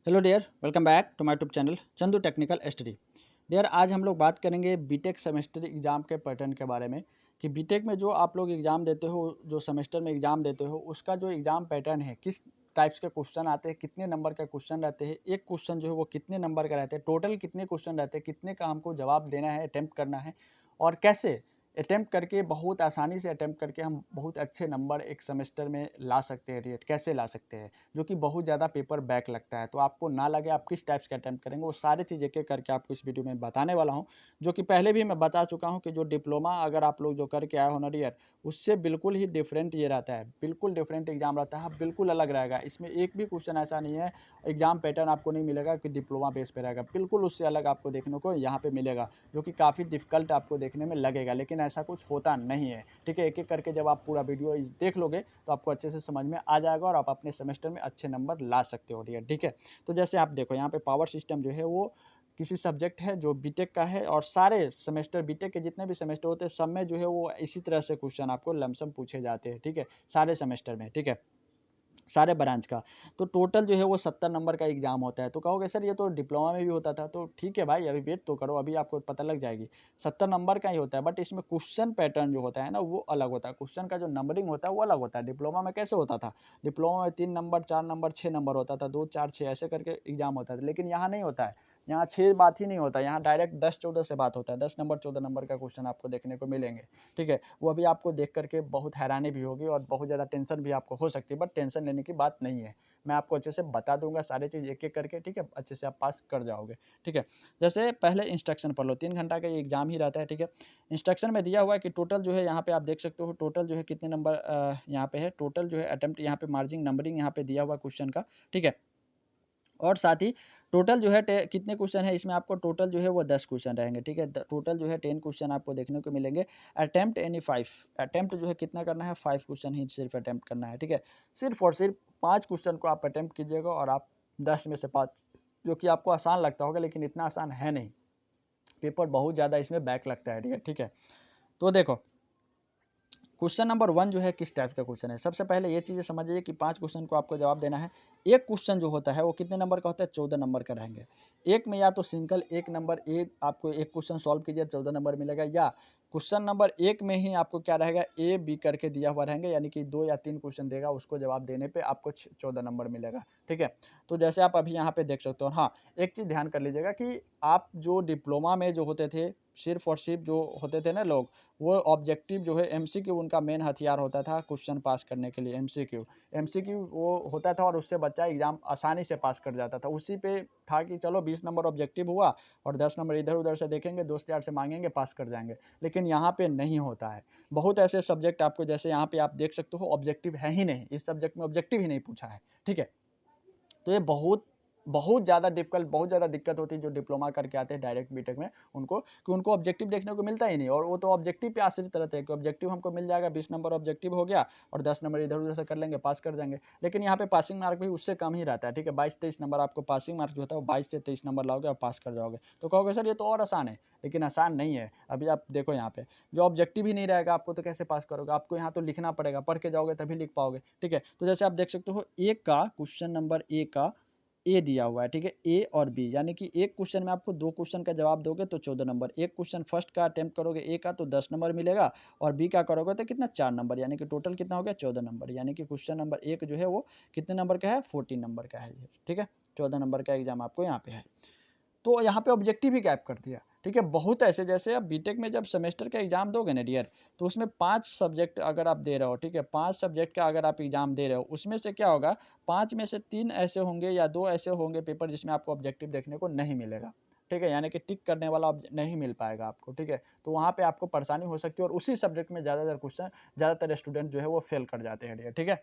Hello dear, welcome back to my YouTube channel Chandu technical study. Dear, आज हम लोग बात करेंगे बीटेक सेमेस्टर एग्ज़ाम के पैटर्न के बारे में कि बीटेक में जो आप लोग एग्ज़ाम देते हो, जो सेमेस्टर में एग्ज़ाम देते हो, उसका जो एग्ज़ाम पैटर्न है, किस टाइप्स के क्वेश्चन आते हैं, कितने नंबर का क्वेश्चन रहते हैं, एक क्वेश्चन जो है वो कितने नंबर का रहते हैं, टोटल कितने क्वेश्चन रहते हैं, कितने का हमको जवाब देना है, अटैम्प्ट करना है और कैसे अटैम्प्ट करके बहुत आसानी से अटैम्प्ट करके हम बहुत अच्छे नंबर एक सेमेस्टर में ला सकते हैं। रेट कैसे ला सकते हैं, जो कि बहुत ज़्यादा पेपर बैक लगता है। तो आपको ना लगे आप किस टाइप्स का अटैम्प्ट करेंगे, वो सारी चीज़ एक एक करके आपको इस वीडियो में बताने वाला हूँ। जो कि पहले भी मैं बता चुका हूँ कि जो डिप्लोमा अगर आप लोग जो करके आए हो ना डियर, उससे बिल्कुल ही डिफरेंट ये रहता है, बिल्कुल डिफरेंट एग्जाम रहता है, बिल्कुल अलग रहेगा। इसमें एक भी क्वेश्चन ऐसा नहीं है, एग्जाम पैटर्न आपको नहीं मिलेगा कि डिप्लोमा बेस पे रहेगा, बिल्कुल उससे अलग आपको देखने को यहाँ पे मिलेगा, जो कि काफ़ी डिफिकल्ट आपको देखने में लगेगा, लेकिन ऐसा कुछ होता नहीं है। ठीक है, एक एक करके जब आप पूरा वीडियो देख लोगे तो आपको अच्छे से समझ में आ जाएगा और आप अपने सेमेस्टर में अच्छे नंबर ला सकते हो डियर। ठीक है, तो जैसे आप देखो यहाँ पे पावर सिस्टम जो है वो किसी सब्जेक्ट है जो बीटेक का है, और सारे सेमेस्टर बीटेक के जितने भी सेमेस्टर होते हैं सब में जो है वो इसी तरह से क्वेश्चन आपको लमसम पूछे जाते हैं। ठीक है, सारे सेमेस्टर में। ठीक है, सारे ब्रांच का। तो टोटल जो है वो 70 नंबर का एग्ज़ाम होता है। तो कहोगे सर ये तो डिप्लोमा में भी होता था। तो ठीक है भाई, अभी वेट तो करो, अभी आपको पता लग जाएगी। 70 नंबर का ही होता है, बट इसमें क्वेश्चन पैटर्न जो होता है ना वो अलग होता है। क्वेश्चन का जो नंबरिंग होता है वो अलग होता है। डिप्लोमा में कैसे होता था? डिप्लोमा में 3 नंबर, 4 नंबर, 6 नंबर होता था, 2, 4, 6 ऐसे करके एग्ज़ाम होता था। लेकिन यहाँ नहीं होता है। यहाँ 6 बात ही नहीं होता है, यहाँ डायरेक्ट 10-14 से बात होता है। 10 नंबर, 14 नंबर का क्वेश्चन आपको देखने को मिलेंगे। ठीक है, वो अभी आपको देख कर के बहुत हैरानी भी होगी और बहुत ज़्यादा टेंशन भी आपको हो सकती है, बट टेंशन लेने की बात नहीं है। मैं आपको अच्छे से बता दूंगा सारी चीज़ एक एक करके। ठीक है, अच्छे से आप पास कर जाओगे। ठीक है, जैसे पहले इंस्ट्रक्शन पढ़ लो, 3 घंटा का ये एग्जाम ही रहता है। ठीक है, इंस्ट्रक्शन में दिया हुआ है कि टोटल जो है यहाँ पे आप देख सकते हो, टोटल जो है कितने नंबर यहाँ पे है, टोटल जो है अटेम्प्ट यहाँ पे मार्जिंग नंबरिंग यहाँ पे दिया हुआ क्वेश्चन का। ठीक है, और साथ ही टोटल जो है कितने क्वेश्चन है इसमें, आपको टोटल जो है वो 10 क्वेश्चन रहेंगे। ठीक है, टोटल जो है 10 क्वेश्चन आपको देखने को मिलेंगे। अटेम्प्ट एनी 5, अटेम्प्ट जो है कितना करना है, 5 क्वेश्चन ही सिर्फ अटेम्प्ट करना है। ठीक है, सिर्फ और सिर्फ 5 क्वेश्चन को आप अटेम्प्ट कीजिएगा और आप 10 में से 5, जो कि आपको आसान लगता होगा लेकिन इतना आसान है नहीं। पेपर बहुत ज़्यादा इसमें बैक लगता है। ठीक है, ठीक है, तो देखो क्वेश्चन नंबर 1 जो है किस टाइप का क्वेश्चन है। सबसे पहले ये चीज़ें समझिए कि 5 क्वेश्चन को आपको जवाब देना है। एक क्वेश्चन जो होता है वो कितने नंबर का होता है, 14 नंबर का रहेंगे। एक में या तो सिंगल एक नंबर, एक आपको एक क्वेश्चन सॉल्व कीजिए 14 नंबर मिलेगा, या क्वेश्चन नंबर 1 में ही आपको क्या रहेगा, ए बी करके दिया हुआ रहेंगे, यानी कि 2 या 3 क्वेश्चन देगा, उसको जवाब देने पे आपको 14 नंबर मिलेगा। ठीक है, तो जैसे आप अभी यहाँ पे देख सकते हो। हाँ, एक चीज़ ध्यान कर लीजिएगा कि आप जो डिप्लोमा में जो होते थे, सिर्फ और सिर्फ जो होते थे ना लोग, वो ऑब्जेक्टिव जो है एमसीक्यू उनका मेन हथियार होता था क्वेश्चन पास करने के लिए। एमसीक्यू एमसीक्यू वो होता था और उससे बच्चा एग्जाम आसानी से पास कर जाता था। उसी पे था कि चलो 20 नंबर ऑब्जेक्टिव हुआ और 10 नंबर इधर उधर से देखेंगे, दोस्त यार से मांगेंगे, पास कर जाएंगे। लेकिन यहाँ पे नहीं होता है। बहुत ऐसे सब्जेक्ट आपको, जैसे यहाँ पे आप देख सकते हो, ऑब्जेक्टिव है ही नहीं, इस सब्जेक्ट में ऑब्जेक्टिव ही नहीं पूछा है। ठीक है, तो ये बहुत बहुत ज़्यादा डिफ़िकल्ट, बहुत ज़्यादा दिक्कत होती है जो डिप्लोमा करके आते हैं डायरेक्ट बीटेक में, उनको कि उनको ऑब्जेक्टिव देखने को मिलता ही नहीं, और वो तो ऑब्जेक्टिव पे आश्रित रहते हैं कि ऑब्जेक्टिव हमको मिल जाएगा, 20 नंबर ऑब्जेक्टिव हो गया और 10 नंबर इधर उधर से कर लेंगे, पास कर जाएंगे। लेकिन यहाँ पे पासिंग मार्क भी उससे कम ही रहता है। ठीक है, 22-23 नंबर आपको पासिंग मार्क जो होता है वो 22 से 23 नंबर लाओगे और पास कर जाओगे। तो कहोगे सर ये तो और आसान है, लेकिन आसान नहीं है। अभी आप देखो यहाँ पे जो ऑब्जेक्टिव ही नहीं रहेगा आपको तो कैसे पास करोगे, आपको यहाँ तो लिखना पड़ेगा, पढ़ के जाओगे तभी लिख पाओगे। ठीक है, तो जैसे आप देख सकते हो, एक का क्वेश्चन नंबर ए का ए दिया हुआ है। ठीक है, ए और बी, यानी कि एक क्वेश्चन में आपको 2 क्वेश्चन का जवाब दोगे तो 14 नंबर, एक क्वेश्चन फर्स्ट का अटेम्प्ट करोगे ए का तो 10 नंबर मिलेगा, और बी का करोगे तो कितना, 4 नंबर, यानी कि टोटल कितना हो गया, 14 नंबर। यानी कि क्वेश्चन नंबर 1 जो है वो कितने नंबर का है, 14 नंबर का है ये। ठीक है, 14 नंबर का एग्जाम आपको यहाँ पे है। तो यहाँ पे ऑब्जेक्टिव ही गैप कर दिया। ठीक है, बहुत ऐसे, जैसे आप बीटेक में जब सेमेस्टर का एग्जाम दोगे ना डियर, तो उसमें 5 सब्जेक्ट अगर आप दे रहे हो, ठीक है, 5 सब्जेक्ट का अगर आप एग्जाम दे रहे हो, उसमें से क्या होगा, 5 में से 3 ऐसे होंगे या 2 ऐसे होंगे पेपर जिसमें आपको ऑब्जेक्टिव देखने को नहीं मिलेगा। ठीक है, यानी कि टिक करने वाला नहीं मिल पाएगा आपको। ठीक है, तो वहाँ पे आपको परेशानी हो सकती है, और उसी सब्जेक्ट में ज़्यादातर क्वेश्चन, ज़्यादातर स्टूडेंट जो है वो फेल कर जाते हैं डियर। ठीक है,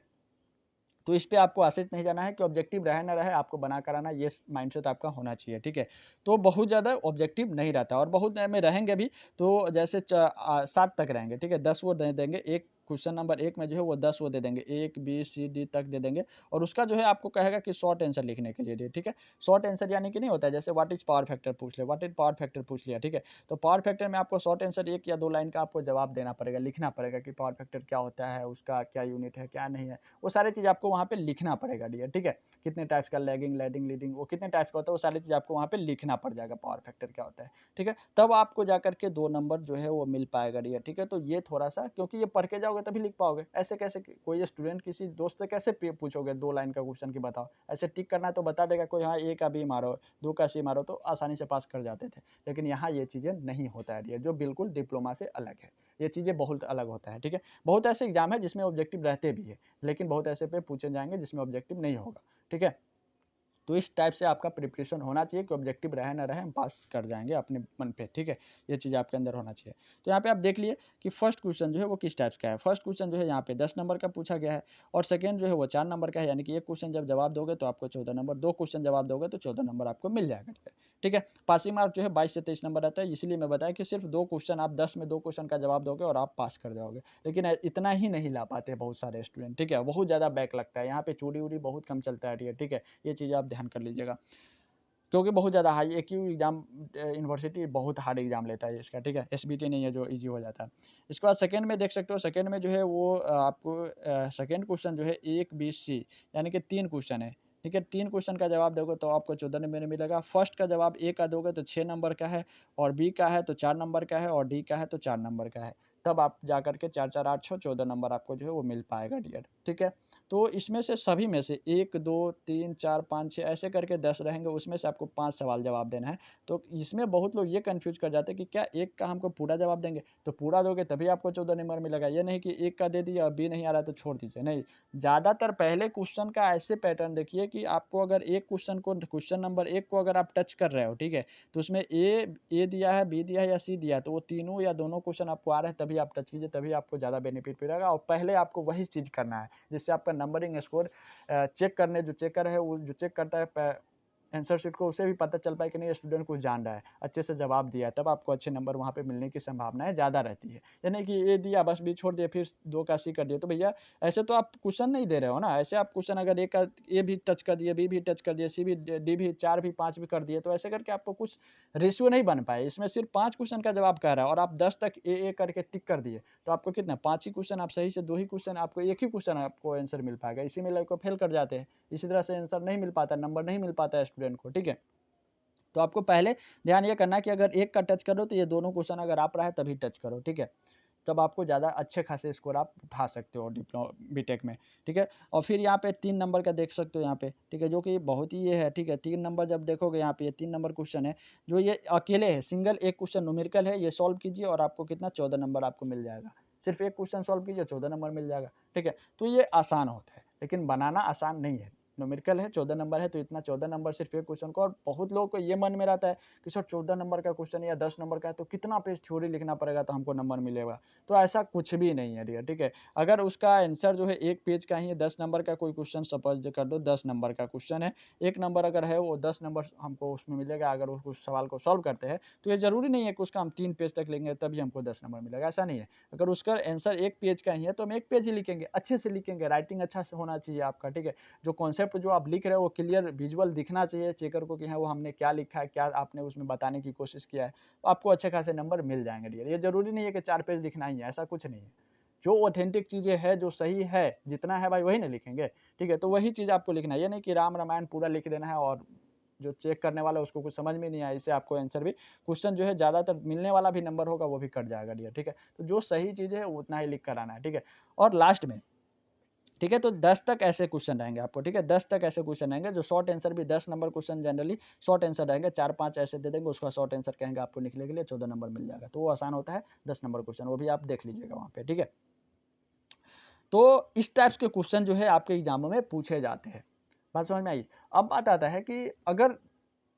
तो इस पे आपको आश्रित नहीं जाना है कि ऑब्जेक्टिव रहे ना रहे, आपको बना कर आना, ये माइंडसेट आपका होना चाहिए। ठीक है, तो बहुत ज़्यादा ऑब्जेक्टिव नहीं रहता, और बहुत में रहेंगे भी तो जैसे 7 तक रहेंगे। ठीक है, 10 वो दे देंगे, एक क्वेश्चन नंबर 1 में जो है वो 10 वो दे देंगे, 1 बी सी डी तक दे देंगे और उसका जो है आपको कहेगा कि शॉर्ट आंसर लिखने के लिए, ठीक है। शॉर्ट आंसर यानी कि नहीं होता है, जैसे व्हाट इज़ पावर फैक्टर पूछ लिया, व्हाट इज़ पावर फैक्टर पूछ लिया, ठीक है। तो पावर फैक्टर में आपको शॉर्ट आंसर 1 या 2 लाइन का आपको जवाब देना पड़ेगा, लिखना पड़ेगा कि पावर फैक्टर क्या होता है, उसका क्या यूनिट है, क्या नहीं है, वो सारी चीज़ आपको वहाँ पे लिखना पड़ेगा डियर, ठीक है। कितने टाइप्स का लैगिंग, लैडिंग, लीडिंग, वो कितने टाइप्स का होता है, वो सारी चीज़ आपको वहाँ पे लिखना पड़ जाएगा, पावर फैक्टर क्या होता है, ठीक है। तब आपको जाकर के 2 नंबर जो है वो मिल पाएगा डियर, ठीक है। तो ये थोड़ा-सा, क्योंकि ये पढ़ के जाओगे तभी लिख पाओगे, ऐसे कैसे कोई स्टूडेंट किसी दोस्त से कैसे पूछोगे 2 लाइन का क्वेश्चन कि बताओ, ऐसे टिक करना है तो बता देगा कोई, हाँ ए का बी मारो, 2 का सी मारो, तो आसानी से पास कर जाते थे। लेकिन यहाँ ये चीज़ें नहीं होता है डियर, जो बिल्कुल डिप्लोमा से अलग है। ये चीज़ें बहुत अलग होता है, ठीक है। बहुत ऐसे एग्ज़ाम है जिसमें ऑब्जेक्टिव रहते भी हैं, लेकिन बहुत ऐसे पे पूछे जाएँगे जिसमें ऑब्जेक्टिव नहीं होगा, ठीक है। तो इस टाइप से आपका प्रिपरेशन होना चाहिए कि ऑब्जेक्टिव रहे ना रहे, हम पास कर जाएँगे अपने मन पे, ठीक है। ये चीज़ आपके अंदर होना चाहिए। तो यहाँ पे आप देख लिए कि फर्स्ट क्वेश्चन जो है वो किस टाइप्स का है। फर्स्ट क्वेश्चन जो है यहाँ पे 10 नंबर का पूछा गया है और सेकंड जो है वो 4 नंबर का है, यानी कि एक क्वेश्चन जब जवाब दोगे तो आपको 14 नंबर, 2 क्वेश्चन जवाब दोगे तो 14 नंबर आपको मिल जाएगा, ठीक है। पासिंग मार्क जो है 22 से 23 नंबर रहता है, इसीलिए मैं बताया कि सिर्फ 2 क्वेश्चन, आप 10 में 2 क्वेश्चन का जवाब दोगे और आप पास कर जाओगे। लेकिन इतना ही नहीं ला पाते बहुत सारे स्टूडेंट, ठीक है। बहुत ज़्यादा बैक लगता है, यहाँ पे चूड़ी-वूड़ी बहुत कम चलता है, ठीक है। ये चीज़ आप ध्यान कर लीजिएगा। क्योंकि बहुत ज़्यादा हाई एक्यू एग्ज़ाम, यूनिवर्सिटी बहुत हार्ड एग्ज़ाम लेता है इसका, ठीक है। एसबीटी नहीं है जो ईज़ी हो जाता है। इसके बाद सेकंड में देख सकते हो, सेकंड में जो है वो आपको सेकंड क्वेश्चन जो है 1 बी सी, यानी कि 3 क्वेश्चन है, ठीक है। 3 क्वेश्चन का जवाब दोगे तो आपको 14 नंबर मिलेगा। फर्स्ट का जवाब ए का दोगे तो 6 नंबर का है और बी का है तो 4 नंबर का है और डी का है तो 4 नंबर का है। तब आप जाकर के 4, 4, 8, 6, 14 नंबर आपको जो है वो मिल पाएगा डियर, ठीक है। तो इसमें से सभी में से 1, 2, 3, 4, 5, 6 ऐसे करके 10 रहेंगे, उसमें से आपको 5 सवाल जवाब देना है। तो इसमें बहुत लोग ये कन्फ्यूज़ कर जाते हैं कि क्या 1 का हमको पूरा जवाब देंगे? तो पूरा दोगे तभी आपको 14 नंबर मिलेगा। ये नहीं कि 1 का दे दिया और बी नहीं आ रहा है तो छोड़ दीजिए, नहीं। ज़्यादातर पहले क्वेश्चन का ऐसे पैटर्न देखिए कि आपको अगर एक क्वेश्चन को, क्वेश्चन नंबर 1 को अगर आप टच कर रहे हो, ठीक है? तो उसमें ए दिया है, बी दिया है या सी दिया है, तो वो तीनों या दोनों क्वेश्चन आपको आ रहे हैं तभी आप टच कीजिए, तभी आपको ज़्यादा बेनिफिट मिलेगा और पहले आपको वही चीज़ करना है, जिससे आपका नंबरिंग स्कोर चेक करने, जो चेकर है वो जो चेक करता है आंसर शीट को, उसे भी पता चल पाए कि नहीं स्टूडेंट कुछ जान रहा है, अच्छे से जवाब दिया है, तब आपको अच्छे नंबर वहाँ पे मिलने की संभावनाएँ ज़्यादा रहती है। ये नहीं कि ए दिया बस बी छोड़ दिए फिर 2 का सी कर दिए, तो भैया ऐसे तो आप क्वेश्चन नहीं दे रहे हो ना, ऐसे आप क्वेश्चन अगर ए भी टच कर दिए, बी भी टच कर दिए, सी भी, डी भी, 4 भी, 5 भी कर दिए, तो ऐसे करके आपको कुछ रेशियो नहीं बन पाए। इसमें सिर्फ 5 क्वेश्चन का जवाब कह रहा है और आप 10 तक ए करके टिक कर दिए, तो आपको कितना 5 ही क्वेश्चन, आप सही से 2 ही क्वेश्चन, आपको 1 ही क्वेश्चन आपको आंसर मिल पाएगा, इसी में लोग को फेल कर जाते हैं। इसी तरह से आंसर नहीं मिल पाता, नंबर नहीं मिल पाता है स्टूडेंट को, ठीक है। तो आपको पहले ध्यान ये करना है कि अगर एक का टच करो तो ये दोनों क्वेश्चन अगर आप रहा है तभी टच करो, ठीक है। तब आपको ज़्यादा अच्छे खासे स्कोर आप उठा सकते हो बीटेक में, ठीक है। और फिर यहाँ पे 3 नंबर का देख सकते हो यहाँ पे, ठीक है, जो कि बहुत ही ये है, ठीक है। 3 नंबर जब देखोगे यहाँ पे, ये 3 नंबर क्वेश्चन है, जो ये अकेले है, सिंगल एक क्वेश्चन न्यूमेरिकल है, ये सॉल्व कीजिए और आपको कितना 14 नंबर आपको मिल जाएगा। सिर्फ एक क्वेश्चन सॉल्व कीजिए 14 नंबर मिल जाएगा, ठीक है। तो ये आसान होता है, लेकिन बनाना आसान नहीं है। न्यूमेरिकल है, 14 नंबर है, तो इतना 14 नंबर सिर्फ एक क्वेश्चन को, और बहुत लोगों को ये मन में रहता है कि सर 14 नंबर का क्वेश्चन या 10 नंबर का है तो कितना पेज थ्योरी लिखना पड़ेगा तो हमको नंबर मिलेगा। तो ऐसा कुछ भी नहीं है डियर, ठीक है। अगर उसका आंसर जो है 1 पेज का ही है, 10 नंबर का कोई क्वेश्चन सपोज़ कर दो, 10 नंबर का क्वेश्चन है, 1 नंबर अगर है वो 10 नंबर हमको उसमें मिलेगा अगर उस सवाल को सॉल्व करते हैं, तो ये ज़रूरी नहीं है कि उसका हम 3 पेज तक लेंगे तभी हमको 10 नंबर मिलेगा, ऐसा नहीं है। अगर उसका आंसर 1 पेज का ही है तो हम 1 पेज ही लिखेंगे, अच्छे से लिखेंगे, राइटिंग अच्छा से होना चाहिए आपका, ठीक है। जो कॉन्सेप्ट जो आप लिख रहे हो वो क्लियर विजुअल दिखना चाहिए चेकर को कि हाँ, वो हमने क्या लिखा है, क्या आपने उसमें बताने की कोशिश किया है, तो आपको अच्छे खासे नंबर मिल जाएँगे डियर। ये ज़रूरी नहीं है कि 4 पेज लिखना ही है, ऐसा कुछ नहीं है। जो ऑथेंटिक चीज़ें हैं, जो सही है, जितना है भाई वही ना लिखेंगे, ठीक है? तो वही चीज़ आपको लिखना है, ये नहीं कि राम-रामायण पूरा लिख देना है और जो चेक करने वाला है उसको कुछ समझ में नहीं आया, इससे आपको आंसर भी, क्वेश्चन जो है ज़्यादातर मिलने वाला भी नंबर होगा वो भी कट जाएगा डियर, ठीक है? तो जो सही चीज़ है उतना ही लिख कर आना है, ठीक है? और लास्ट में, ठीक है, तो 10 तक ऐसे क्वेश्चन रहेंगे आपको, ठीक है? 10 तक ऐसे क्वेश्चन रहेंगे जो शॉर्ट आंसर भी 10 number question generally short answer रहेंगे, 4-5 ऐसे दे देंगे, उसका शॉर्ट आंसर कहेंगे आपको लिखने के लिए, 14 नंबर मिल जाएगा। तो वो आसान होता है 10 नंबर क्वेश्चन, वो भी आप देख लीजिएगा वहाँ पे, ठीक है? तो इस टाइप्स के क्वेश्चन जो है आपके एग्जामों में पूछे जाते हैं। बात समझ में आई? अब बात आता है कि अगर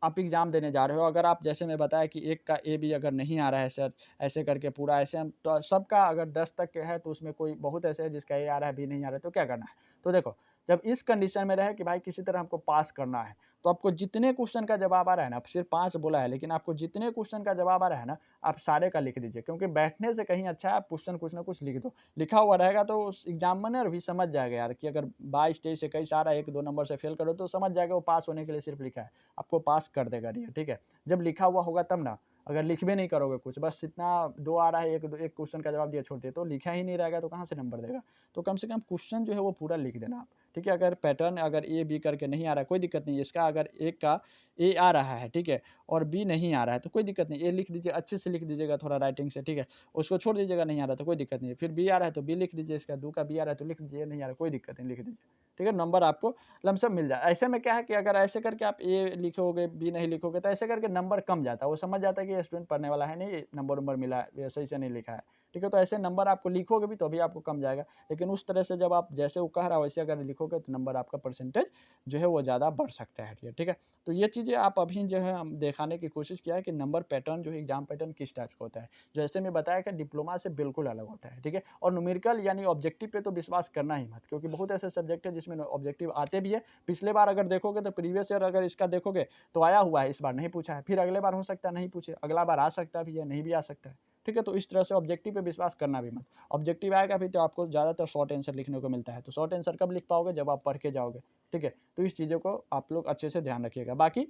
आप एग्ज़ाम देने जा रहे हो, अगर आप, जैसे मैं बताया कि एक का ए बी अगर नहीं आ रहा है सर, ऐसे करके पूरा ऐसे हम तो सबका अगर 10 तक के है तो उसमें कोई बहुत ऐसे है जिसका ए आ रहा है, बी नहीं आ रहा है, तो क्या करना है? तो देखो, जब इस कंडीशन में रहे कि भाई किसी तरह हमको पास करना है, तो आपको जितने क्वेश्चन का जवाब आ रहा है ना, अब सिर्फ 5 बोला है, लेकिन आपको जितने क्वेश्चन का जवाब आ रहा है ना, आप सारे का लिख दीजिए, क्योंकि बैठने से कहीं अच्छा है आप क्वेश्चन कुछ ना कुछ लिख दो। लिखा हुआ रहेगा तो उस एग्जामिनर भी समझ जाएगा यार कि अगर 22, 23, 21 आ रहा है, 1-2 नंबर से फेल करो तो समझ जाएगा वो पास होने के लिए सिर्फ लिखा है, आपको पास कर देगा नहीं, ठीक है। जब लिखा हुआ होगा तब ना, अगर लिखबे नहीं करोगे कुछ, बस इतना 2 आ रहा है, एक क्वेश्चन का जवाब दिया छोड़ दिया, तो लिखा ही नहीं रहेगा तो कहाँ से नंबर देगा। तो कम से कम क्वेश्चन जो है वो पूरा लिख देना आप, ठीक है। अगर पैटर्न अगर ए बी करके नहीं आ रहा है कोई दिक्कत नहीं है, इसका अगर एक का ए आ रहा है, ठीक है, और बी नहीं आ रहा है तो कोई दिक्कत नहीं, ए लिख दीजिए, अच्छे से लिख दीजिएगा थोड़ा राइटिंग से, ठीक है। उसको छोड़ दीजिएगा, नहीं आ रहा तो कोई दिक्कत नहीं है। फिर बी आ रहा है तो बी लिख दीजिए, इसका 2 का बी आ रहा है तो लिख दीजिए, नहीं आ रहा कोई दिक्कत नहीं, लिख दीजिए, ठीक है। नंबर आपको लमसम मिल जाए। ऐसे में क्या है कि अगर ऐसे करके आप ए लिखोगे, बी नहीं लिखोगे तो ऐसे करके नंबर कम जाता है। वो समझ जाता है कि ये स्टूडेंट पढ़ने वाला है नहीं, नंबर मिला है, ये सही से नहीं लिखा है, ठीक है। तो ऐसे नंबर आपको लिखोगे भी तो भी आपको कम जाएगा। लेकिन उस तरह से जब आप जैसे वो कह रहा है वैसे अगर लिखोगे तो नंबर आपका परसेंटेज जो है वो ज़्यादा बढ़ सकता है, ठीक है। तो ये चीज़ें आप अभी जो है हम दिखाने की कोशिश किया है कि नंबर पैटर्न जो है एग्जाम पैटर्न किस टाइप का होता है। जैसे मैं बताया कि डिप्लोमा से बिल्कुल अलग होता है, ठीक है। और न्यूमेरिकल यानी ऑब्जेक्टिव पे तो विश्वास करना ही मत, क्योंकि बहुत ऐसे सब्जेक्ट है जिसमें ऑब्जेक्टिव आते भी है। पिछले बार अगर देखोगे तो प्रीवियस ईयर अगर इसका देखोगे तो आया हुआ है, इस बार नहीं पूछा है, फिर अगले बार हो सकता है नहीं पूछे, अगला बार आ सकता भी है, नहीं भी आ सकता है, ठीक है। तो इस तरह से ऑब्जेक्टिव पे विश्वास करना भी मत। ऑब्जेक्टिव आएगा भी तो आपको ज़्यादातर शॉर्ट आंसर लिखने को मिलता है, तो शॉर्ट आंसर कब लिख पाओगे, जब आप पढ़ के जाओगे, ठीक है। तो इस चीज़ों को आप लोग अच्छे से ध्यान रखिएगा। बाकी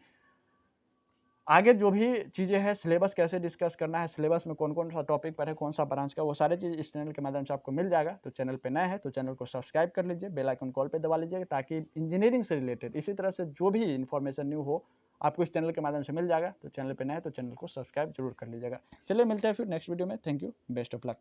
आगे जो भी चीज़ें हैं, सिलेबस कैसे डिस्कस करना है, सिलेबस में कौन-कौन सा टॉपिक पढ़े, कौन सा ब्रांच का, वो सारी चीज़ इस चैनल के माध्यम से आपको मिल जाएगा। तो चैनल पे नए हैं तो चैनल को सब्सक्राइब कर लीजिए, बेल आइकन कॉल पे दबा लीजिए, ताकि इंजीनियरिंग से रिलेटेड इसी तरह से जो भी इन्फॉर्मेशन न्यू हो आपको इस चैनल के माध्यम से मिल जाएगा। तो चैनल पे नए हैं तो चैनल को सब्सक्राइब जरूर कर लीजिएगा। चलिए मिलते हैं फिर नेक्स्ट वीडियो में। Thank you, best of luck.